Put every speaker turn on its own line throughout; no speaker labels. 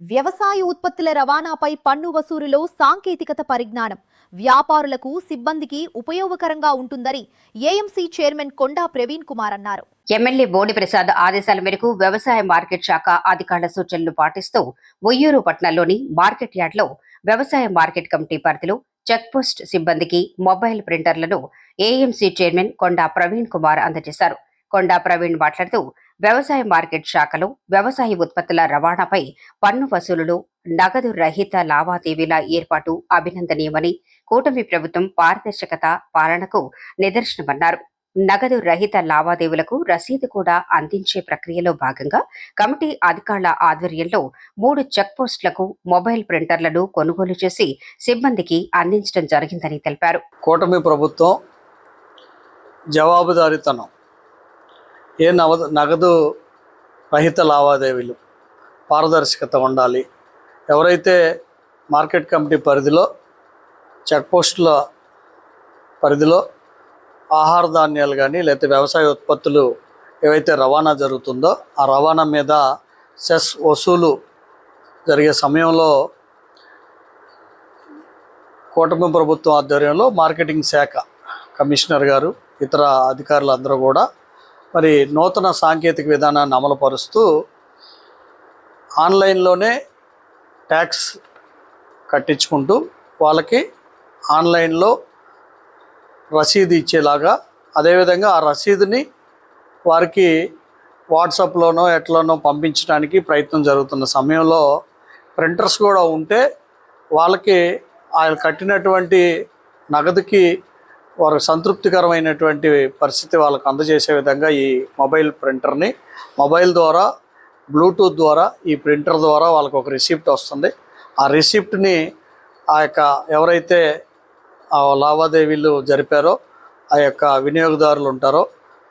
వ్యవసాయ ఉత్పత్తుల రవాణాపై పన్ను వసూలులో సాంకేతికత పరిజ్ఞానం వ్యాపారులకు సిబ్బందికి ఉపయోగకరంగా ఉంటుందని ఏఎంసీ చైర్మన్ కొండా ప్రవీణ్ కుమార్ అన్నారు.
ఎమ్మెల్యే బోడి ప్రసాద్ ఆదేశాల మేరకు వ్యవసాయ మార్కెట్ శాఖ అధికారుల సూచనలు పాటిస్తూ ఉయ్యూరు పట్టణంలోని మార్కెట్ యార్డ్లో వ్యవసాయ మార్కెట్ కమిటీ పరిధిలో చెక్పోస్ట్ సిబ్బందికి మొబైల్ ప్రింటర్లను ఏఎంసీ చైర్మన్ కొండా ప్రవీణ్ కుమార్ అందజేశారు. కొండా ప్రవీణ్ మాట్లాడుతూ వ్యవసాయ మార్కెట్ శాఖలో వ్యవసాయ ఉత్పత్తుల రవాణాపై పన్ను వసూలులో నగదు రహిత లావాదేవీల ఏర్పాటు అభినందనీయమని, కూటమి ప్రభుత్వం పారదర్శకత పాలనకు నిదర్శనమన్నారు. నగదు రహిత లావాదేవీలకు రసీదు కూడా అందించే ప్రక్రియలో భాగంగా కమిటీ అధికారుల ఆధ్వర్యంలో 3 చెక్పోస్టులకు మొబైల్ ప్రింటర్లను కొనుగోలు చేసి సిబ్బందికి అందించడం జరిగిందని తెలిపారు.
కూటమి ప్రభుత్వం జవాబుదారీతనం, నగదు రహిత లావాదేవీలు, పారదర్శకత ఉండాలి. ఎవరైతే మార్కెట్ కమిటీ పరిధిలో చెక్పోస్టుల పరిధిలో ఆహార ధాన్యాలు కానీ లేకపోతే వ్యవసాయ ఉత్పత్తులు ఏవైతే రవాణా జరుగుతుందో ఆ రవాణా మీద సెస్ వసూలు జరిగే సమయంలో కూటమి ప్రభుత్వం ఆధ్వర్యంలో మార్కెటింగ్ శాఖ కమిషనర్ గారు ఇతర అధికారులందరూ కూడా మరి నూతన సాంకేతిక విధానాన్ని అమలుపరుస్తూ ఆన్లైన్లోనే ట్యాక్స్ కట్టించుకుంటూ వాళ్ళకి ఆన్లైన్లో రసీదు ఇచ్చేలాగా, అదేవిధంగా ఆ రసీదుని వారికి వాట్సాప్లోనో ఎట్లనో పంపించడానికి ప్రయత్నం జరుగుతున్న సమయంలో ప్రింటర్స్ కూడా ఉంటే వాళ్ళకి ఆయన కట్టినటువంటి నగదుకి వారు సంతృప్తికరమైనటువంటి పరిస్థితి వాళ్ళకు అందజేసే విధంగా ఈ మొబైల్ ప్రింటర్ని మొబైల్ ద్వారా బ్లూటూత్ ద్వారా ఈ ప్రింటర్ ద్వారా వాళ్ళకు ఒక రిసిప్ట్ వస్తుంది. ఆ రిసిప్ట్ని ఆ యొక్క ఎవరైతే ఆ లావాదేవీలు జరిపారో ఆ యొక్క వినియోగదారులు ఉంటారో,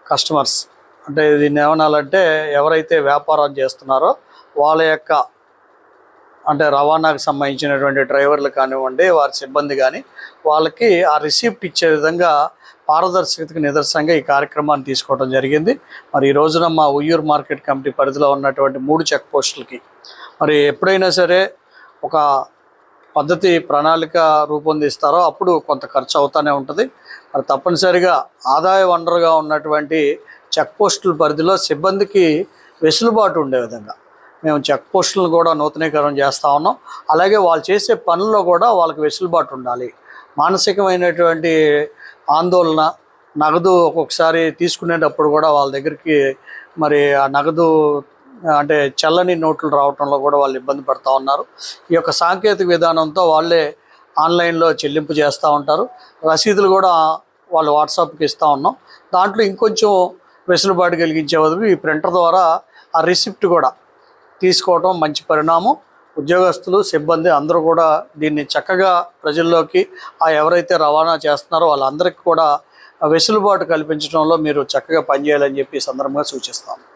కస్టమర్స్ అంటే దీన్ని ఏమనాలంటే ఎవరైతే వ్యాపారం చేస్తున్నారో వాళ్ళ యొక్క అంటే రవాణాకు సంబంధించినటువంటి డ్రైవర్లు కానివ్వండి, వారి సిబ్బంది కానీ వాళ్ళకి ఆ రిసిప్ట్ ఇచ్చే విధంగా పారదర్శకతకు నిదర్శనంగా ఈ కార్యక్రమాన్ని తీసుకోవడం జరిగింది. మరి ఈ రోజున మా ఉయ్యూరు మార్కెట్ కమిటీ పరిధిలో ఉన్నటువంటి 3 చెక్ పోస్టులకి మరి ఎప్పుడైనా సరే ఒక పద్ధతి ప్రణాళిక రూపొందిస్తారో అప్పుడు కొంత ఖర్చు అవుతూనే ఉంటుంది. మరి తప్పనిసరిగా ఆదాయ వనరుగా ఉన్నటువంటి చెక్ పోస్టుల పరిధిలో సిబ్బందికి వెసులుబాటు ఉండే విధంగా మేము చెక్ పోస్టులను కూడా నూతనీకరణ చేస్తూ ఉన్నాం. అలాగే వాళ్ళు చేసే పనుల్లో కూడా వాళ్ళకి వెసులుబాటు ఉండాలి. మానసికమైనటువంటి ఆందోళన, నగదు ఒక్కొక్కసారి తీసుకునేటప్పుడు కూడా వాళ్ళ దగ్గరికి మరి ఆ నగదు అంటే చల్లని నోట్లు రావడంలో కూడా వాళ్ళు ఇబ్బంది పడుతూ ఉన్నారు. ఈ యొక్క సాంకేతిక విధానంతో వాళ్ళే ఆన్లైన్లో చెల్లింపు చేస్తూ ఉంటారు. రసీదులు కూడా వాళ్ళు వాట్సాప్కి ఇస్తూ ఉన్నాం. దాంట్లో ఇంకొంచెం వెసులుబాటు కలిగించే వరకు ఈ ప్రింటర్ ద్వారా ఆ రిసిప్ట్ కూడా తీసుకోవడం మంచి పరిణామం. ఉద్యోగస్తులు, సిబ్బంది అందరూ కూడా దీన్ని చక్కగా ప్రజల్లోకి ఎవరైతే రవాణా చేస్తున్నారో వాళ్ళందరికీ కూడా వెసులుబాటు కల్పించడంలో మీరు చక్కగా పనిచేయాలని చెప్పి ఈ సందర్భంగా సూచిస్తాం.